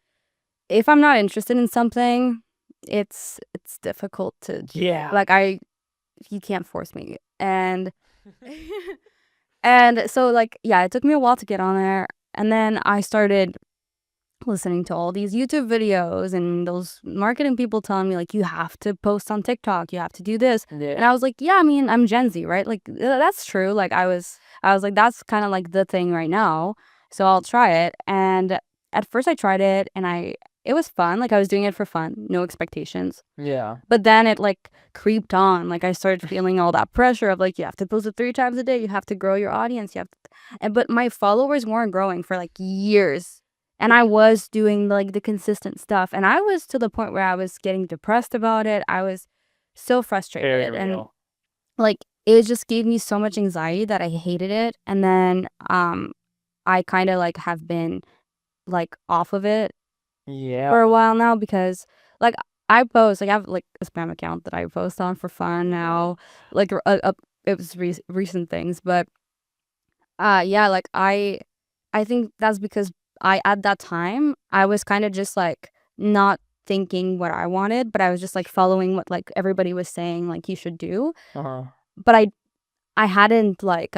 if I'm not interested in something, it's difficult to like you can't force me. And and so like, yeah, it took me a while to get on there, and then I started listening to all these YouTube videos and those marketing people telling me like you have to post on TikTok, you have to do this. And Yeah. I was like, yeah, I mean, I'm Gen Z, right? Like that's true. Like I was like that's kind of like the thing right now. So I'll try it. And at first I tried it and it was fun. Like I was doing it for fun, no expectations. Yeah. But then it like creeped on. Like I started feeling all that pressure of like you have to post it 3 times a day, you have to grow your audience, you have to, but my followers weren't growing for like years. And I was doing like the consistent stuff. And I was to the point where I was getting depressed about it. I was so Very frustrated. And real. like it just gave me so much anxiety that I hated it. And then I kind of like have been like off of it Yeah. for a while now because like I post like I have like a spam account that I post on for fun now. Like it was recent things, but yeah, like I think that's because I at that time I was kind of just like not thinking what I wanted, but I was just like following what like everybody was saying like you should do. Uh-huh. But I hadn't like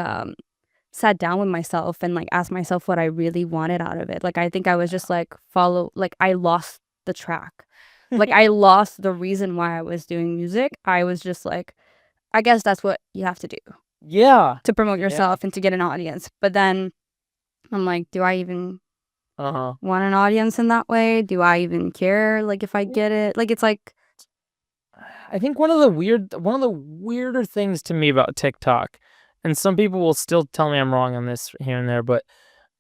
sat down with myself and like asked myself what I really wanted out of it. Like I think I was just like I lost the track. Like I lost the reason why I was doing music. I was just like I guess that's what you have to do Yeah. to promote Yeah. yourself and to get an audience. But then I'm like, do I even Uh-huh. want an audience in that way? Do I even care like if I get it? Like it's like I think one of the weirder things to me about TikTok, and some people will still tell me I'm wrong on this here and there, but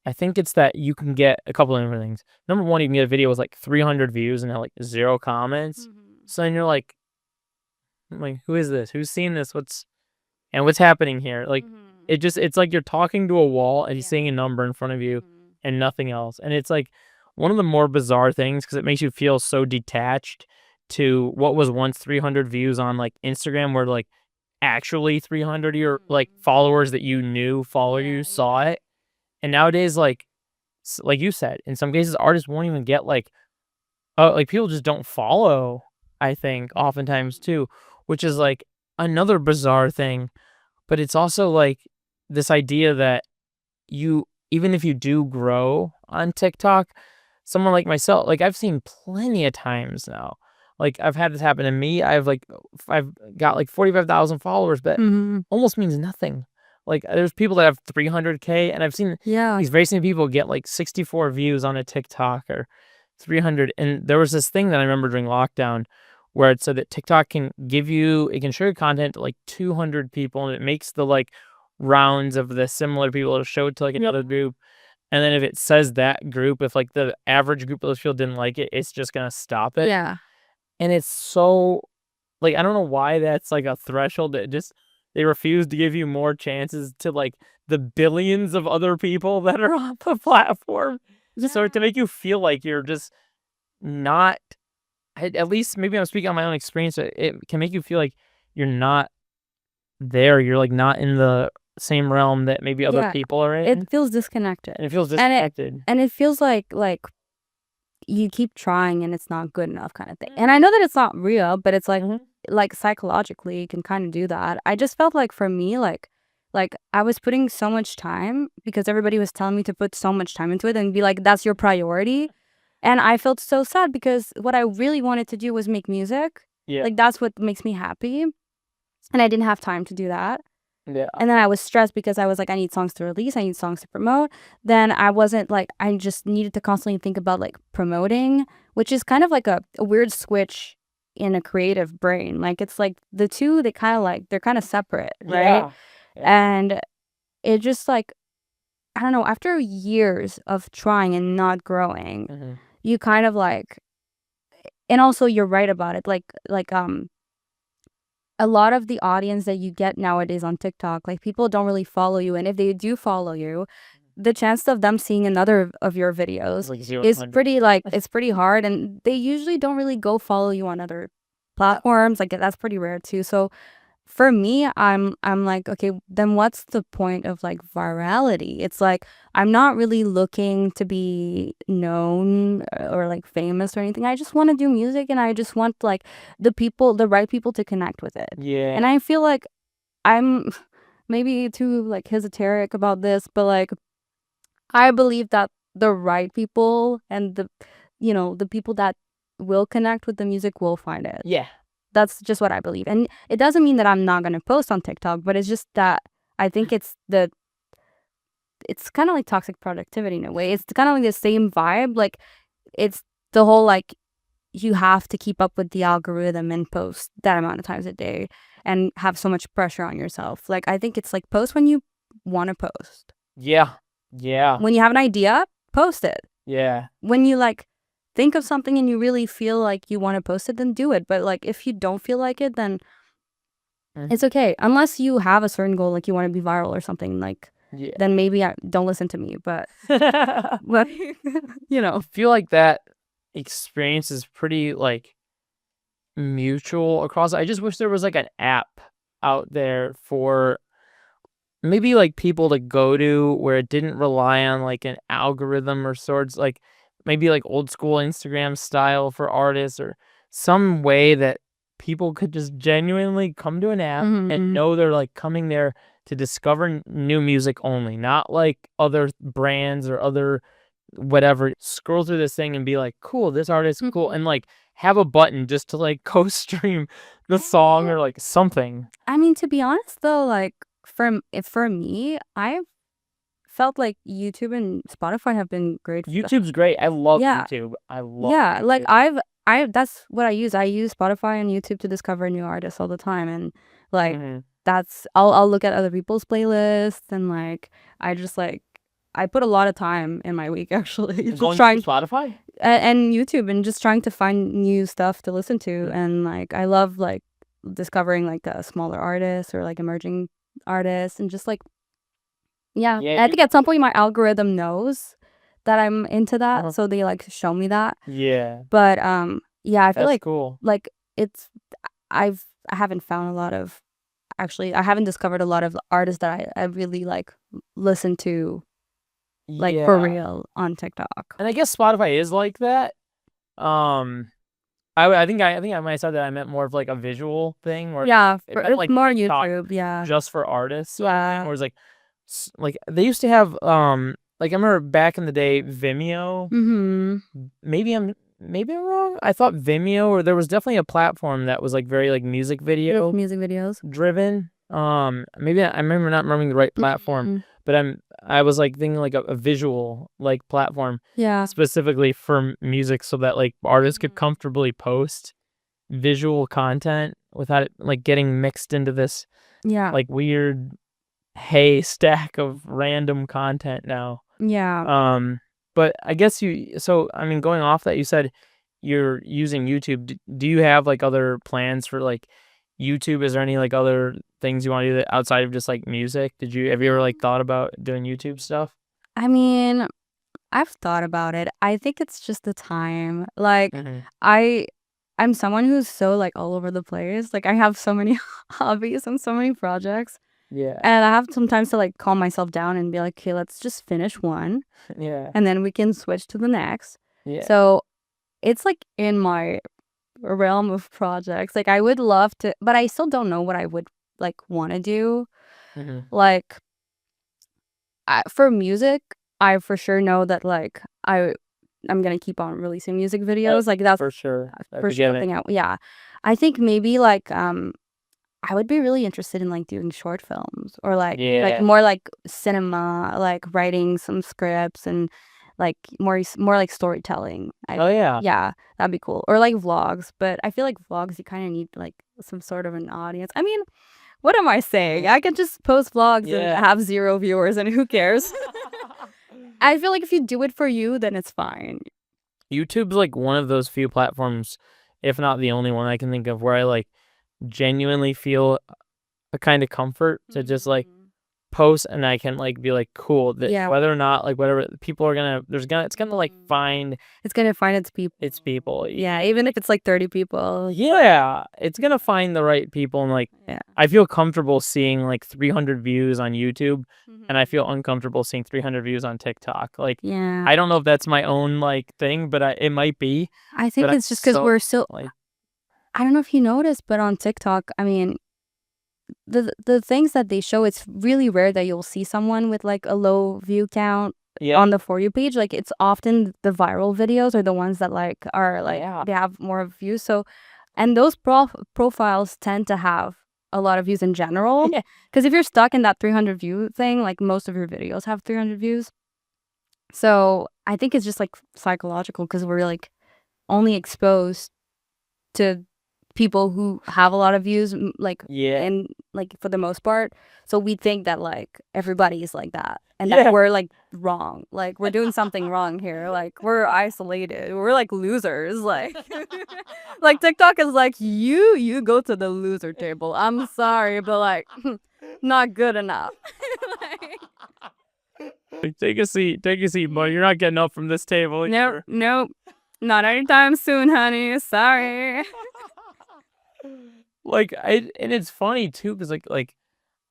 I think it's that you can get a couple of different things. Number one, you can get a video with like 300 views and have like 0 comments. So then you're like, who is this? Who's seen this? What's happening here? Like, it's like you're talking to a wall and he's saying a number in front of you and nothing else. And it's like one of the more bizarre things because it makes you feel so detached to what was once 300 views on like Instagram, where like actually 300 of your like followers that you knew follow you saw it. And nowadays, like you said, in some cases, artists won't even get like people just don't follow. I think oftentimes too, which is like another bizarre thing. But it's also like this idea that you, even if you do grow on TikTok, someone like myself, like I've seen plenty of times now. Like I've had this happen to me. I've got like 45,000 followers, but almost means nothing. Like there's people that have 300K, and I've seen yeah. these very same people get like 64 views on a TikTok or 300. And there was this thing that I remember during lockdown where it said that TikTok can it can show your content to like 200 people, and it makes the like rounds of the similar people to show it to like another group. And then if it says that group, if like the average group of those people didn't like it, it's just gonna stop it. Yeah. And it's so like I don't know why that's like a threshold that just they refuse to give you more chances to like the billions of other people that are on the platform. So to make you feel like you're just not, at least maybe I'm speaking on my own experience, it can make you feel like you're not there. You're like not in the same realm that maybe other Yeah. people are in. It feels disconnected. And it feels disconnected. And it feels like you keep trying and it's not good enough kind of thing. And I know that it's not real, but it's like psychologically you can kind of do that. I just felt like for me like I was putting so much time because everybody was telling me to put so much time into it and be like that's your priority. And I felt so sad because what I really wanted to do was make music. Yeah. Like that's what makes me happy. And I didn't have time to do that. Yeah. And then I was stressed because I was like, I need songs to release, I need songs to promote. Then I wasn't like, I just needed to constantly think about like promoting, which is kind of like a weird switch in a creative brain. Like it's like the two, they're kind of separate, right? Yeah. And it just like, I don't know, after years of trying and not growing, you kind of like, and also you're right about it. A lot of the audience that you get nowadays on TikTok, like people don't really follow you. And if they do follow you, the chance of them seeing another of your videos is pretty it's pretty hard. And they usually don't really go follow you on other platforms. Like that's pretty rare too. So for me, I'm like, okay, then what's the point of like virality? It's like I'm not really looking to be known or like famous or anything. I just want to do music and I just want like the right people to connect with it. Yeah. And I feel like I'm maybe too like esoteric about this, but like I believe that the right people and the people that will connect with the music will find it. Yeah. That's just what I believe. And it doesn't mean that I'm not going to post on TikTok, but it's just that I think it's kind of like toxic productivity in a way. It's kind of like the same vibe. Like, it's the whole, like, you have to keep up with the algorithm and post that amount of times a day and have so much pressure on yourself. Like, I think it's like post when you want to post. Yeah. Yeah. When you have an idea, post it. Yeah. When you like think of something and you really feel like you want to post it, then do it. But like if you don't feel like it, then it's okay. Unless you have a certain goal, like you want to be viral or something, like Yeah. then maybe don't listen to me. But but I feel like that experience is pretty like mutual across. I just wish there was like an app out there for maybe like people to go to where it didn't rely on like an algorithm or sorts, like maybe like old school Instagram style for artists, or some way that people could just genuinely come to an app and know they're like coming there to discover new music only, not like other brands or other whatever. Scroll through this thing and be like, cool, this artist is cool, and like have a button just to like co-stream the song or like something. I mean, to be honest though, like for me, I've felt like YouTube and Spotify have been great. YouTube's great. I love Yeah. YouTube. I love Yeah, like YouTube. that's what I use. I use Spotify and YouTube to discover new artists all the time, and like I'll look at other people's playlists, and like I put a lot of time in my week actually just Going trying through Spotify? and YouTube, and just trying to find new stuff to listen to, and like I love like discovering like smaller artists or like emerging artists, and just like Yeah, I think at some point my algorithm knows that I'm into that, so they like show me that. Yeah. But yeah, I feel That's like cool. like I haven't found a lot of I haven't discovered a lot of artists that I really like listen to like for Yeah. real on TikTok. And I guess Spotify is like that. I think I might have said that I meant more of like a visual thing, or Yeah, it for, meant, it's like, more TikTok YouTube. Yeah, just for artists. yeah. Or it's like they used to have like I remember back in the day Vimeo. Maybe I'm wrong. I thought Vimeo, or there was definitely a platform that was like very like music video Music videos. driven. Maybe I remember not remembering the right platform, but I was like thinking like a visual like platform Yeah. specifically for music, so that like artists could comfortably post visual content without it like getting mixed into this Yeah. like weird haystack of random content now. Yeah. But I guess so I mean, going off that, you said you're using YouTube. Do you have like other plans for like YouTube? Is there any like other things you want to do that outside of just like music? Have you ever like thought about doing YouTube stuff? I mean, I've thought about it. I think it's just the time. Like I'm someone who's so like all over the place. Like I have so many hobbies and so many projects. Yeah. And I have sometimes to like calm myself down and be like, okay, let's just finish one Yeah. and then we can switch to the next. Yeah. So it's like in my realm of projects. Like I would love to, but I still don't know what I would like want to do. Like for music, I for sure know that like I'm gonna keep on releasing music videos. Like that's for sure. for sure something out. Yeah, I think maybe like I would be really interested in like doing short films or like more like cinema, like writing some scripts and like more like storytelling. Yeah, that'd be cool. Or like vlogs, but I feel like vlogs you kind of need like some sort of an audience. I mean, what am I saying? I could just post vlogs and have 0 viewers and who cares? I feel like if you do it for you, then it's fine. YouTube's like one of those few platforms, if not the only one I can think of, where I like genuinely feel a kind of comfort to just like post, and I can like be like, cool, that whether or not like whatever people are gonna it's gonna like find its people. Yeah, even if it's like 30 people. Yeah, it's gonna find the right people, and like I feel comfortable seeing like 300 views on YouTube, and I feel uncomfortable seeing 300 views on TikTok. Like I don't know if that's my own like thing, but it might be. I think it's just because we're still like, I don't know if you noticed, but on TikTok, I mean, the things that they show, it's really rare that you'll see someone with like a low view count Yeah. on the For You page, like, it's often the viral videos are the ones that, like, are, like, Yeah. they have more views, so and those profiles tend to have a lot of views in general. Yeah. Because if you're stuck in that 300 view thing, like, most of your videos have 300 views. So, I think it's just, like, psychological because we're, like, only exposed to people who have a lot of views, like, Yeah. and, like, for the most part. So we think that, like, everybody is like that and Yeah. that we're, like, wrong. Like, we're doing something wrong here. Like, we're isolated. We're, like, losers. Like, like TikTok is like, you go to the loser table. I'm sorry, but, like, not good enough. Like, Like, take a seat, boy. You're not getting up from this table. nope, either. nope. Not anytime soon, honey. Sorry. Like, and it's funny too, because like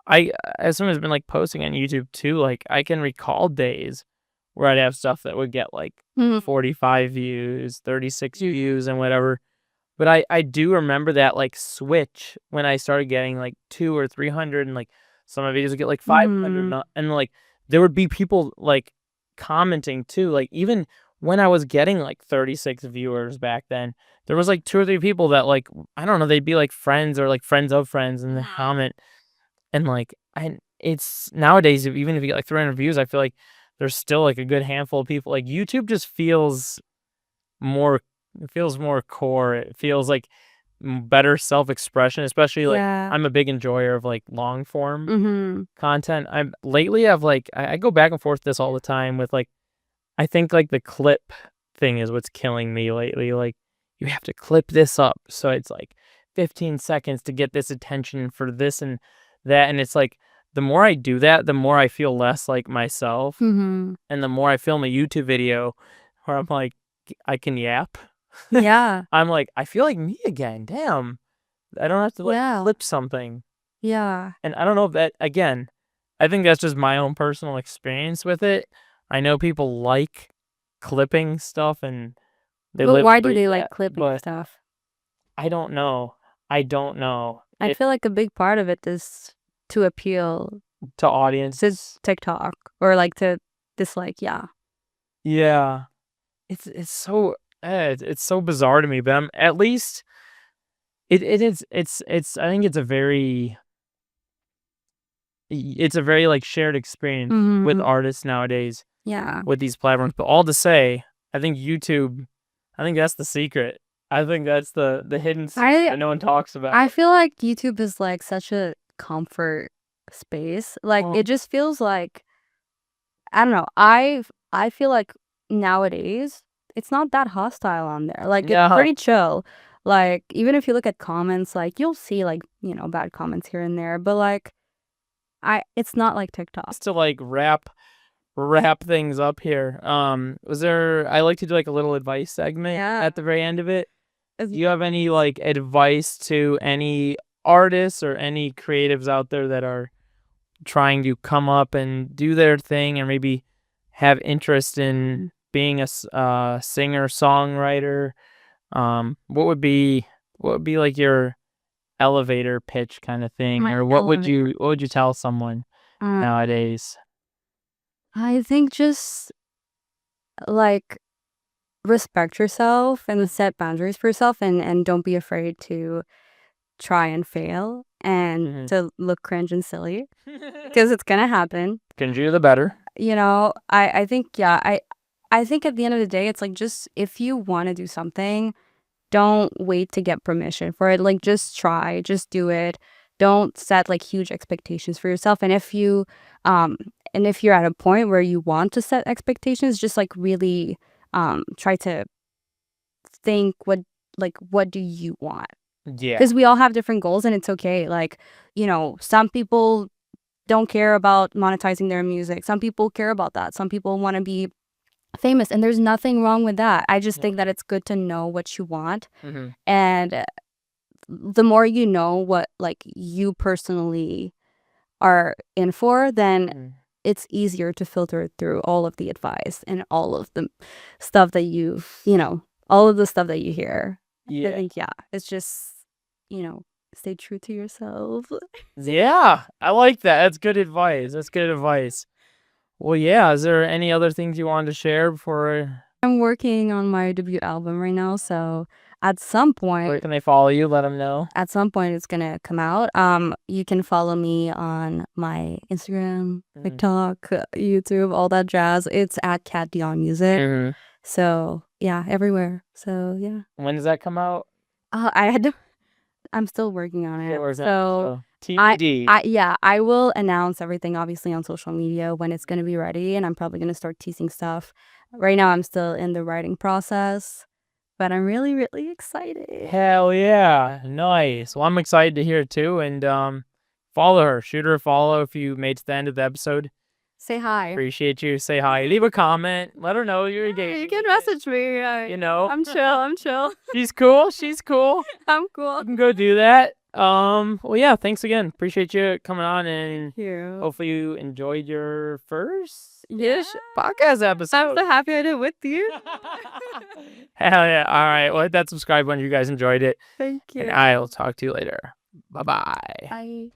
I as someone who's been like posting on YouTube too, like I can recall days where I'd have stuff that would get like Mhm. 45 views, 36 views, and whatever. But I do remember that like switch when I started getting like 200 or 300, and like some of my videos would get like 500, Mhm. and like there would be people like commenting too. Like even when I was getting like 36 viewers back then, there was like 2 or 3 people that like I don't know, they'd be like friends or like friends of friends, and they comment, and like and it's nowadays even if you get like 300 views, I feel like there's still like a good handful of people. Like YouTube just feels more it feels more core. It feels like better self-expression, especially like Yeah. I'm a big enjoyer of like long form Mhm. content. I've like I go back and forth this all the time with like I think like the clip thing is what's killing me lately. Like you have to clip this up so it's like 15 seconds to get this attention for this and that, and it's like the more I do that, the more I feel less like myself, Mhm. and the more I film a YouTube video where I'm like I can yap. Yeah. I'm like, I feel like me again. Damn. I don't have to like Yeah. clip something. Yeah. And I don't know if that again, I think that's just my own personal experience with it. I know people like clipping stuff and they But live why and do breathe they like that, clipping but stuff? I don't know. I don't know. I It feel like a big part of it is to appeal to to audience. TikTok or like to dislike, yeah. Yeah. It's so it's so bizarre to me, but I'm at least it is it's I think it's a very like shared experience with Mhm. artists nowadays Yeah. with these platforms. But all to say, I think YouTube, I think that's the secret. I think that's the hidden secret I that no one talks about. I feel like YouTube is like such a comfort space. Like Well, it just feels like I don't know. I feel like nowadays it's not that hostile on there. Like it's yeah, pretty chill. Like even if you look at comments, like you'll see like, bad comments here and there, but like it's not like TikTok. just to like wrap things up here. Was there? I like to do like a little advice segment Yeah. at the very end of it. As- Do you have any like advice to any artists or any creatives out there that are trying to come up and do their thing and maybe have interest in being a singer songwriter? What would be like your elevator pitch kind of thing, My or what would you tell someone uh, nowadays? I think just like respect yourself and set boundaries for yourself and don't be afraid to try and fail and Mhm. to look cringe and silly because it's gonna happen. Can do the better. I think yeah, I think at the end of the day it's like just if you want to do something, don't wait to get permission for it. Like just try, just do it. Don't set like huge expectations for yourself. Um and if you're at a point where you want to set expectations, just like really try to think what do you want? Yeah. Because we all have different goals and it's okay. Like, some people don't care about monetizing their music. Some people care about that. Some people want to be famous and there's nothing wrong with that. I just Yeah. think that it's good to know what you want hmm and the more you know what like you personally are in for, then it's easier to filter through all of the advice and all of the stuff that all of the stuff that you hear. I Yeah. think yeah, it's just, stay true to yourself. Yeah. I like that. That's good advice. Well, yeah. Is there any other things you wanted to share before? I'm working on my debut album right now, so at some Where point can they follow you? Let them know. it's gonna come out. You can follow me on my Instagram, Mhm. TikTok, YouTube, all that jazz. It's at Cat Dion Music. Mhm. So yeah, everywhere. So yeah. When does that come out? I'm still working on Still it. working on it, So TBD. I will announce everything obviously on social media when it's gonna be ready, and I'm probably gonna start teasing stuff. Right now I'm still in the writing process, but I'm really, really excited. Hell yeah. Nice. Well, I'm excited to hear it too. And follow her. Shoot her a follow if you made it to the end of the episode. Say hi. Appreciate you. Say hi. Leave a comment. Let her know you're Yeah, engaged. you can message me. You know. I'm chill. I'm chill. She's cool. She's cool. I'm cool. You can go do that. Well, yeah, thanks again. Appreciate you coming on, and Thank you. hopefully you enjoyed your first Yes. podcast I'm episode. so happy I did it with you. Hell yeah. All right. Well, hit that subscribe button if you guys enjoyed it. Thank you. And I'll talk to you later. Bye-bye. Bye.